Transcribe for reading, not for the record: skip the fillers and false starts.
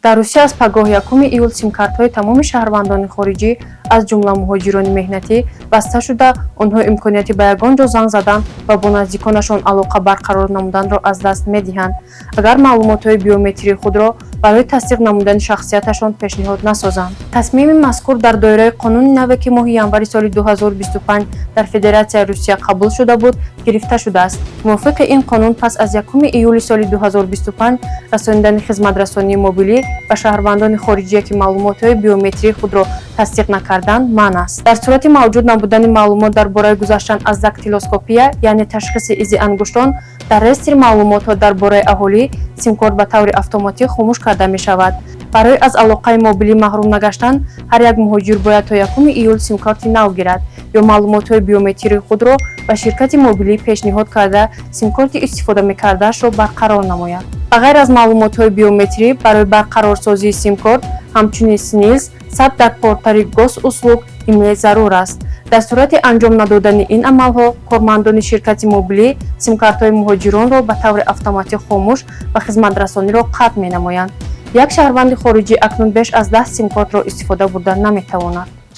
дар Русия аз пагоҳи 1 июл симкартҳои тамоми шаҳрвандони хориҷӣ аз ҷумла муҳоҷирони меҳнатӣ баста шуда, онҳо имконияти ба ягон ҷо занг задан ва бо наздиконашон алоқа барқарор намуданро аз даст медиҳанд, агар маълумотҳои биометрии худро барои тасдиқ намудани шахсияташон пешниҳод насозанд. Тасмими мазкур дар доираи қонуни наве ки моҳи январи соли 2025 дар Федератсияи Русия қабул шуда буд, гирифта шудааст. Мувофиқи ин қонун пас аз 1 июли соли 2025 расонидани хизматрасонии мобилӣ ба шаҳрвандони хориҷие ки маълумотҳои биометрии худро тасдиқ накарданд манъ аст. Дар сурати мавҷуд набудани маълумот дар бораи гузаштан аз дактилоскопия, яъне ташхиси изи ангуштон, дар рестри маълумотҳо дар бораи аҳолӣ симкорт ба таври автоматӣ хомӯш карда мешавад. Барои аз алоқаи мобилӣ маҳрум нагаштан, ҳар як муҳоҷир бояд то 1 июл симкарти нав гирад ё маълумотҳои биометрии худро ба ширкати мобилӣ пешниҳод карда симкарти истифода мекардаашро барқарор намояд. Ба ғайр аз маълумотҳои биометрӣ, барои барқарорсозии симкорт ҳамчунин СНИЛС сабт дар портали госуслуг имейл зарур аст. дар сурати анҷом надодани ин амалҳо, кормандони ширкати мобилӣ симкартҳои муҳоҷиронро ба таври автоматӣ хомӯш ва хизматрасониро қатъ менамоянд. Як шаҳрванди хориҷӣ акнун беш аз 10 симкортро истифода бурда наметавонад.